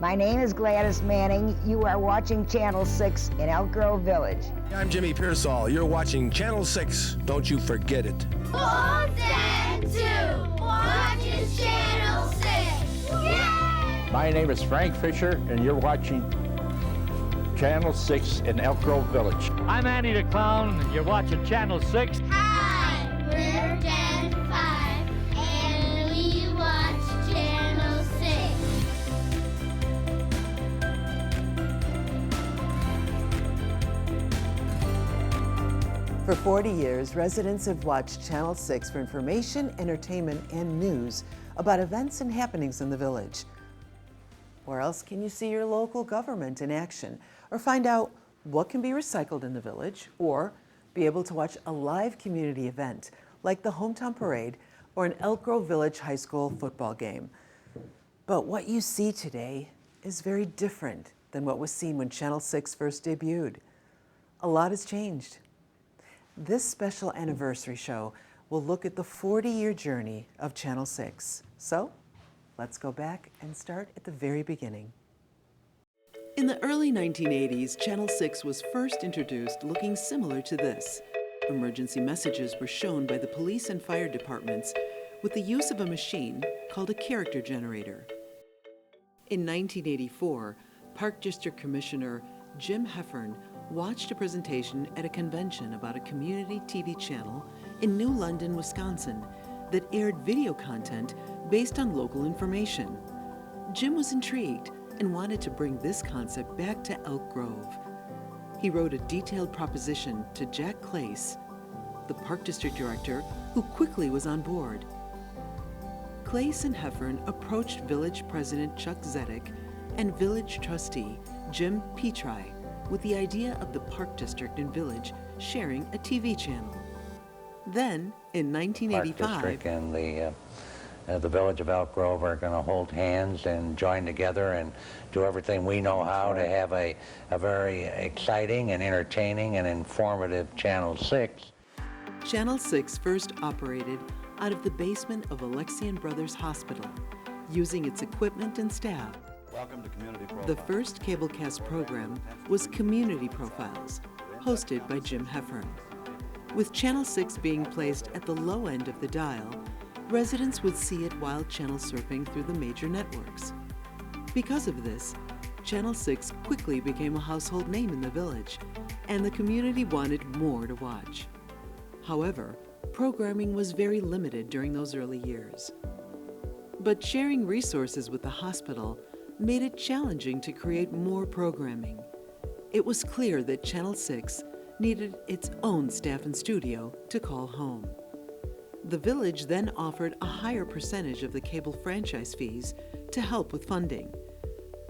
My name is Gladys Manning. You are watching Channel 6 in Elk Grove Village. I'm Jimmy Pearsall. You're watching Channel 6. Don't you forget it. Old and two watches Channel 6. Yay! My name is Frank Fisher, and you're watching Channel 6 in Elk Grove Village. I'm Andy the Clown, and you're watching Channel 6. Hi, we're Gen 5, and we watch Channel 6. For 40 years, residents have watched Channel 6 for information, entertainment, and news about events and happenings in the village. Where else can you see your local government in action, or find out what can be recycled in the village, or be able to watch a live community event like the Hometown Parade or an Elk Grove Village High School football game? But what you see today is very different than what was seen when Channel 6 first debuted. A lot has changed. This special anniversary show will look at the 40-year journey of Channel 6. So, let's go back and start at the very beginning. In the early 1980s, Channel 6 was first introduced looking similar to this. Emergency messages were shown by the police and fire departments with the use of a machine called a character generator. In 1984, Park District Commissioner Jim Heffern watched a presentation at a convention about a community TV channel in New London, Wisconsin, that aired video content based on local information. Jim was intrigued and wanted to bring this concept back to Elk Grove. He wrote a detailed proposition to Jack Clace, the Park District Director, who quickly was on board. Clace and Heffern approached Village President Chuck Zedek and Village Trustee Jim Petri with the idea of the Park District and Village sharing a TV channel. Then, in 1985, Park District and the Village of Elk Grove are going to hold hands and join together and do everything we know how to have a very exciting and entertaining and informative Channel 6. Channel 6 first operated out of the basement of Alexian Brothers Hospital, using its equipment and staff. Welcome to Community Profiles. The first cablecast program was Community Profiles, hosted by Jim Heffern. With Channel 6 being placed at the low end of the dial, residents would see it while channel surfing through the major networks. Because of this, Channel 6 quickly became a household name in the village, and the community wanted more to watch. However, programming was very limited during those early years. But sharing resources with the hospital made it challenging to create more programming. It was clear that Channel 6 needed its own staff and studio to call home. The village then offered a higher percentage of the cable franchise fees to help with funding.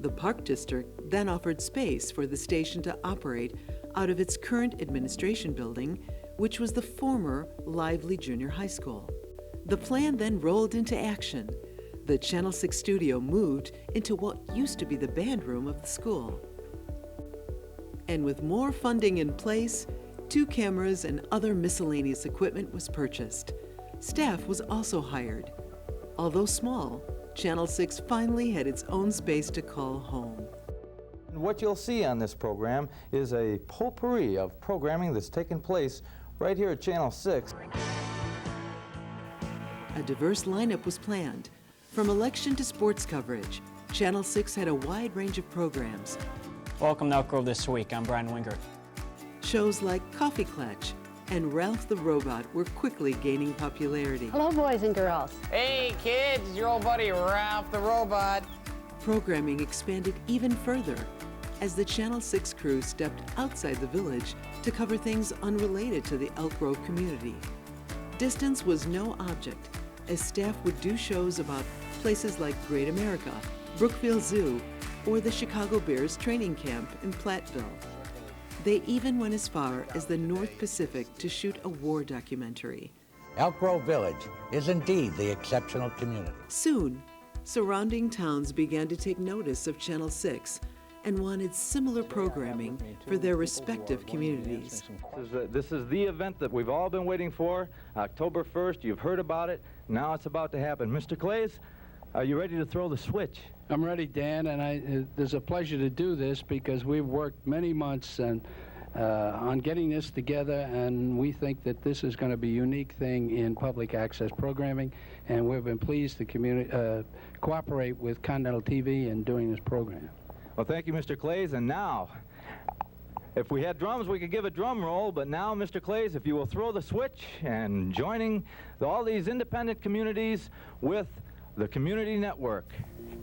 The Park District then offered space for the station to operate out of its current administration building, which was the former Lively Junior High School. The plan then rolled into action. The Channel 6 studio moved into what used to be the band room of the school. And with more funding in place, 2 cameras and other miscellaneous equipment was purchased. Staff was also hired. Although small, Channel 6 finally had its own space to call home. What you'll see on this program is a potpourri of programming that's taken place right here at Channel 6. A diverse lineup was planned. From election to sports coverage, Channel 6 had a wide range of programs. Welcome to Elk Grove This Week. I'm Brian Wingert. Shows like Coffee Clutch and Ralph the Robot were quickly gaining popularity. Hello, boys and girls. Hey, kids, your old buddy Ralph the Robot. Programming expanded even further as the Channel 6 crew stepped outside the village to cover things unrelated to the Elk Grove community. Distance was no object, as staff would do shows about places like Great America, Brookfield Zoo, or the Chicago Bears training camp in Platteville. They even went as far as the North Pacific to shoot a war documentary. Elk Grove Village is indeed the exceptional community. Soon, surrounding towns began to take notice of Channel 6 and wanted similar programming for their respective communities. This is the event that we've all been waiting for. October 1st, you've heard about it. Now it's about to happen. Mr. Clays, Are you ready to throw the switch? I'm ready, Dan, and there's a pleasure to do this because we've worked many months on getting this together, and we think that this is going to be a unique thing in public access programming, and we've been pleased to cooperate with Continental TV in doing this program. Well, thank you, Mr. Clays. And now, if we had drums, we could give a drum roll, but now, Mr. Clays, if you will throw the switch and joining all these independent communities with the Community Network.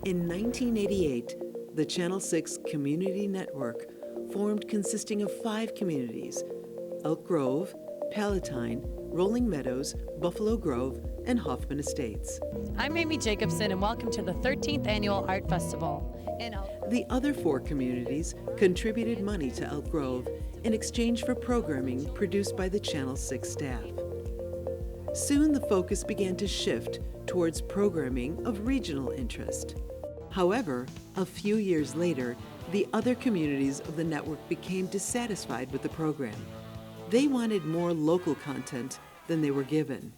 In 1988, the Channel 6 Community Network formed consisting of 5 communities: Elk Grove, Palatine, Rolling Meadows, Buffalo Grove, and Hoffman Estates. I'm Amy Jacobson, and welcome to the 13th Annual Art Festival in Elk Grove. The other 4 communities contributed money to Elk Grove in exchange for programming produced by the Channel 6 staff. Soon the focus began to shift towards programming of regional interest. However, a few years later, the other communities of the network became dissatisfied with the program. They wanted more local content than they were given.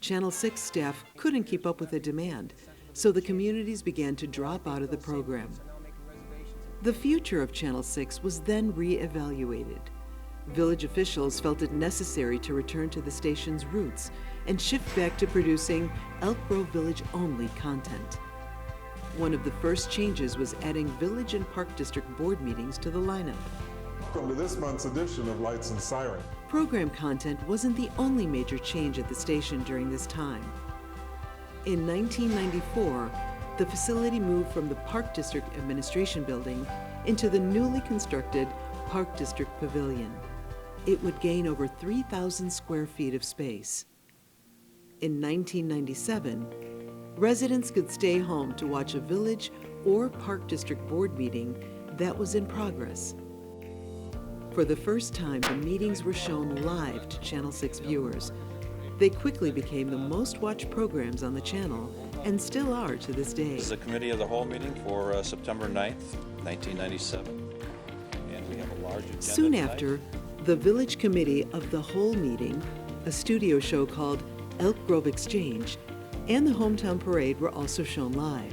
Channel 6 staff couldn't keep up with the demand, so the communities began to drop out of the program. The future of Channel 6 was then re-evaluated. Village officials felt it necessary to return to the station's roots and shift back to producing Elk Grove Village-only content. One of the first changes was adding Village and Park District board meetings to the lineup. Welcome to this month's edition of Lights and Siren. Program content wasn't the only major change at the station during this time. In 1994, the facility moved from the Park District Administration Building into the newly constructed Park District Pavilion. It would gain over 3,000 square feet of space. In 1997, residents could stay home to watch a Village or Park District board meeting that was in progress. For the first time, the meetings were shown live to Channel 6 viewers. They quickly became the most watched programs on the channel and still are to this day. This is a committee of the whole meeting for September 9th, 1997. And we have a large agenda Soon tonight. after, the Village Committee of the Whole meeting, a studio show called Elk Grove Exchange, and the Hometown Parade were also shown live.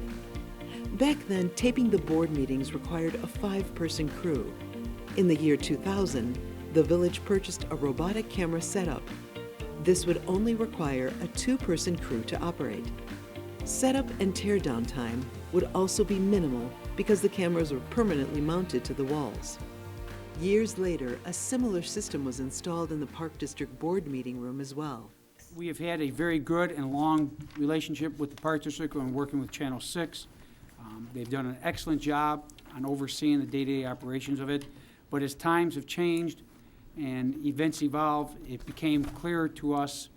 Back then, taping the board meetings required a 5-person crew. In the year 2000, the Village purchased a robotic camera setup. This would only require a 2-person crew to operate. Setup and teardown time would also be minimal because the cameras were permanently mounted to the walls. Years later, a similar system was installed in the Park District board meeting room as well. We have had a very good and long relationship with the Park District and working with Channel 6. They've done an excellent job on overseeing the day-to-day operations of it. But as times have changed and events evolve, it became clear to us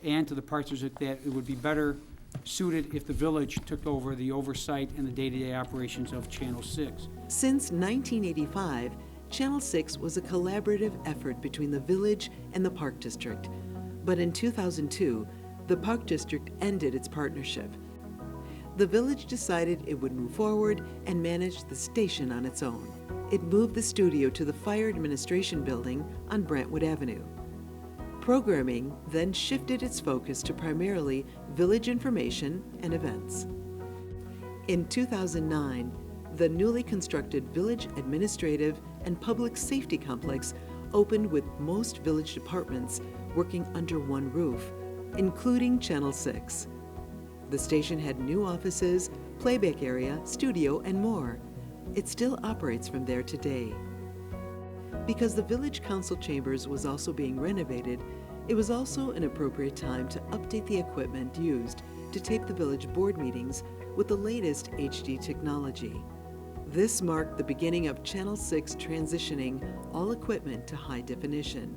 and to the Park District that it would be better suited if the Village took over the oversight and the day-to-day operations of Channel 6. Since 1985, Channel 6 was a collaborative effort between the Village and the Park District. But in 2002, the Park District ended its partnership. The Village decided it would move forward and manage the station on its own. It moved the studio to the Fire Administration Building on Brentwood Avenue. Programming then shifted its focus to primarily Village information and events. In 2009, the newly constructed Village Administrative and Public Safety Complex opened with most Village departments working under one roof, including Channel 6. The station had new offices, playback area, studio, and more. It still operates from there today. Because the Village Council Chambers was also being renovated, it was also an appropriate time to update the equipment used to tape the Village board meetings with the latest HD technology. This marked the beginning of Channel 6 transitioning all equipment to high definition.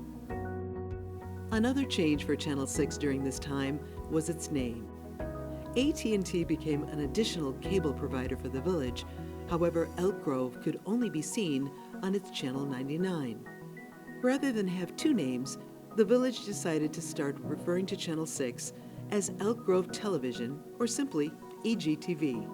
Another change for Channel 6 during this time was its name. AT&T became an additional cable provider for the Village. However, Elk Grove could only be seen on its Channel 99. Rather than have 2 names, the Village decided to start referring to Channel 6 as Elk Grove Television, or simply EGTV.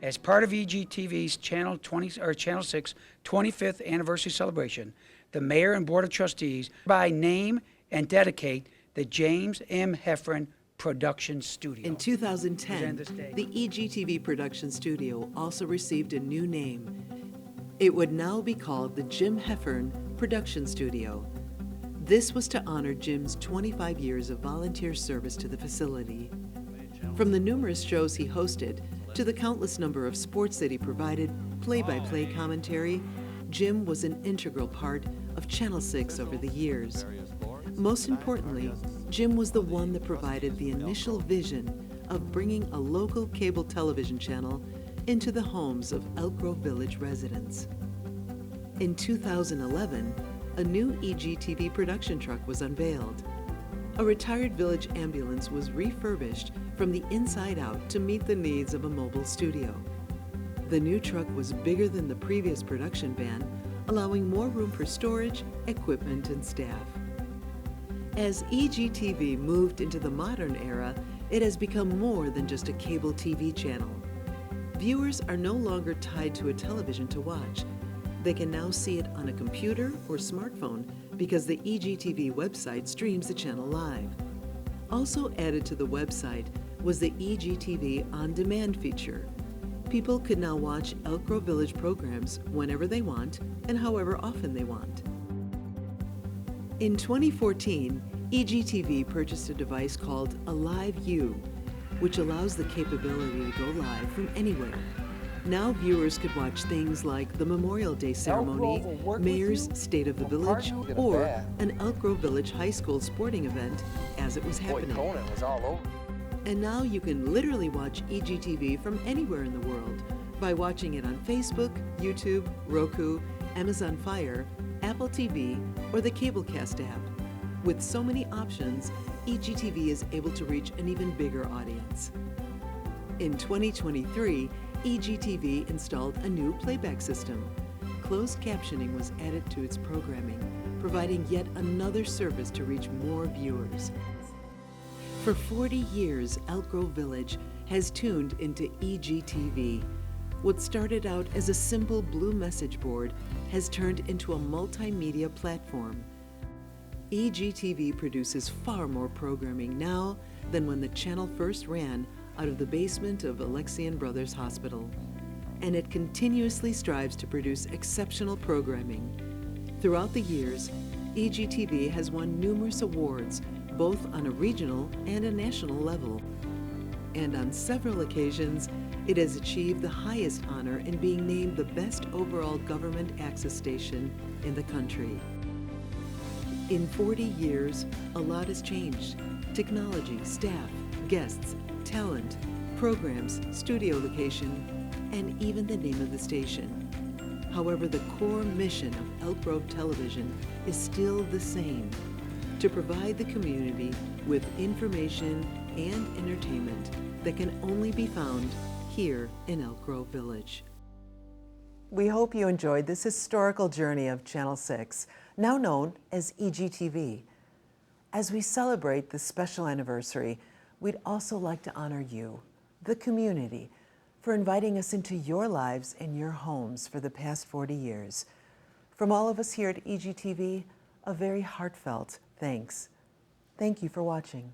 As part of EGTV's Channel 6 25th anniversary celebration, the Mayor and Board of Trustees hereby name and dedicate the James M. Heffron Production Studio. In 2010, the EGTV Production Studio also received a new name. It would now be called the Jim Heffern Production Studio. This was to honor Jim's 25 years of volunteer service to the facility. From the numerous shows he hosted to the countless number of sports that he provided play-by-play commentary, Jim was an integral part of Channel 6 over the years. Most importantly, Jim was the one that provided the initial vision of bringing a local cable television channel into the homes of Elk Grove Village residents. In 2011, a new EGTV production truck was unveiled. A retired village ambulance was refurbished from the inside out to meet the needs of a mobile studio. The new truck was bigger than the previous production van, allowing more room for storage, equipment, and staff. As EGTV moved into the modern era, it has become more than just a cable TV channel. Viewers are no longer tied to a television to watch. They can now see it on a computer or smartphone because the EGTV website streams the channel live. Also added to the website was the EGTV On Demand feature. People could now watch Elk Grove Village programs whenever they want and however often they want. In 2014, EGTV purchased a device called a Live U, which allows the capability to go live from anywhere. Now viewers could watch things like the Memorial Day ceremony, Mayor's State of the Village, or an Elk Grove Village High School sporting event as it was happening. And now you can literally watch EGTV from anywhere in the world by watching it on Facebook, YouTube, Roku, Amazon Fire, Apple TV, or the Cablecast app. With so many options, EGTV is able to reach an even bigger audience. In 2023, EGTV installed a new playback system. Closed captioning was added to its programming, providing yet another service to reach more viewers. For 40 years, Elk Grove Village has tuned into EGTV. What started out as a simple blue message board has turned into a multimedia platform. EGTV produces far more programming now than when the channel first ran out of the basement of Alexian Brothers Hospital. And it continuously strives to produce exceptional programming. Throughout the years, EGTV has won numerous awards, both on a regional and a national level. And on several occasions, it has achieved the highest honor in being named the best overall government access station in the country. In 40 years, a lot has changed. Technology, staff, guests, talent, programs, studio location, and even the name of the station. However, the core mission of Elk Grove Television is still the same: to provide the community with information and entertainment that can only be found here in Elk Grove Village. We hope you enjoyed this historical journey of Channel 6, now known as EGTV. As we celebrate this special anniversary, we'd also like to honor you, the community, for inviting us into your lives and your homes for the past 40 years. From all of us here at EGTV, a very heartfelt thanks. Thank you for watching.